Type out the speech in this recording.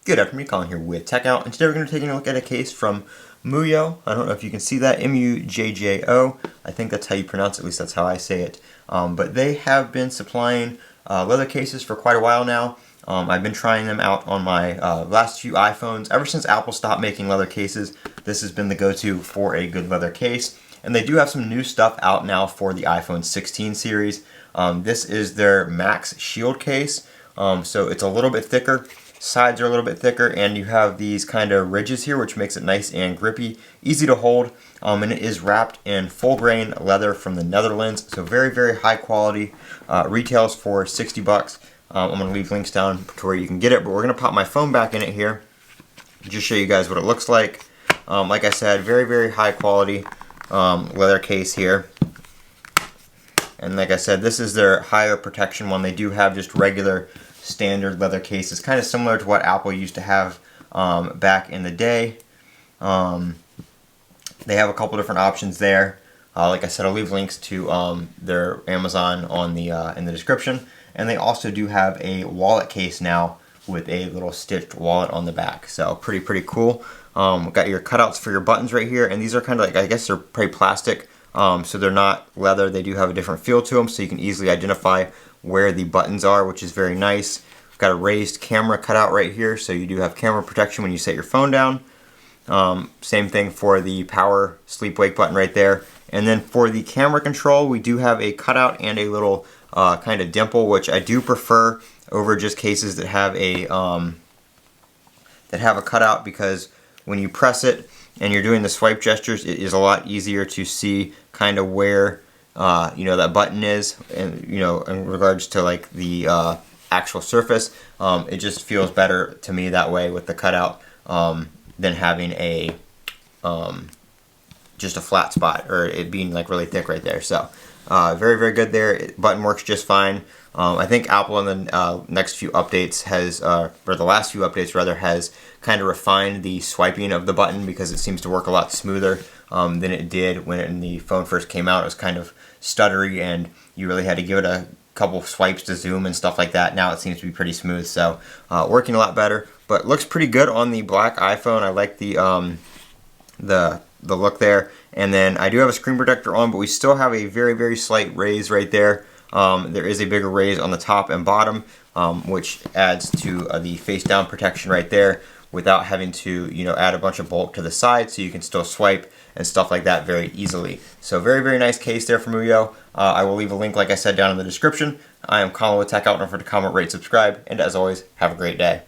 Good afternoon, Colin here with Techout, and today we're going to be taking a look at a case from Mujjo. I don't know if you can see that, M-U-J-J-O. I think that's how you pronounce it, at least that's how I say it. But they have been supplying leather cases for quite a while now. I've been trying them out on my last few iPhones. Ever since Apple stopped making leather cases, this has been the go-to for a good leather case. And they do have some new stuff out now for the iPhone 16 series. This is their Max Sheild case, so it's a little bit thicker. Sides are a little bit thicker, and you have these kind of ridges here, which makes it nice and grippy, easy to hold, and it is wrapped in full grain leather from the Netherlands, so very, very high quality. Retails for 60 bucks. I'm going to leave links down to where you can get it, but we're going to pop my phone back in it here, just show you guys what it looks like. Like I said, very, very high quality leather case here. And like I said, this is their higher protection one. They do have just regular standard leather cases, kind of similar to what Apple used to have back in the day. They have a couple different options there. Like I said, I'll leave links to their Amazon on the in the description. And they also do have a wallet case now with a little stitched wallet on the back. So pretty cool. Got your cutouts for your buttons right here, and these are kind of like, I guess they're pretty plastic. So they're not leather. They do have a different feel to them, so you can easily identify where the buttons are, which is very nice. We've got a raised camera cutout right here, so you do have camera protection when you set your phone down. Same thing for the power sleep wake button right there. And then for the camera control, we do have a cutout and a little kind of dimple, which I do prefer over just cases that have a cutout, because when you press it and you're doing the swipe gestures, it is a lot easier to see kind of where that button is, and in regards to like the actual surface. It just feels better to me that way with the cutout than having a just a flat spot, or it being like really thick right there. So very good there. Button works just fine. I think Apple in the next few updates has, or the last few updates rather, has kind of refined the swiping of the button, because it seems to work a lot smoother than it did when the phone first came out. It was kind of stuttery, and you really had to give it a couple swipes to zoom and stuff like that. Now it seems to be pretty smooth, so working a lot better. But looks pretty good on the black iPhone. I like the look there. And then I do have a screen protector on, but we still have a very slight raise right there. There is a bigger raise on the top and bottom, which adds to the face down protection right there, without having to add a bunch of bulk to the side, so you can still swipe and stuff like that very easily. So very nice case there from Mujjo. I will leave a link, like I said, down in the description. I am Colin with Techout. Don't forget to comment, rate, subscribe, and as always, have a great day.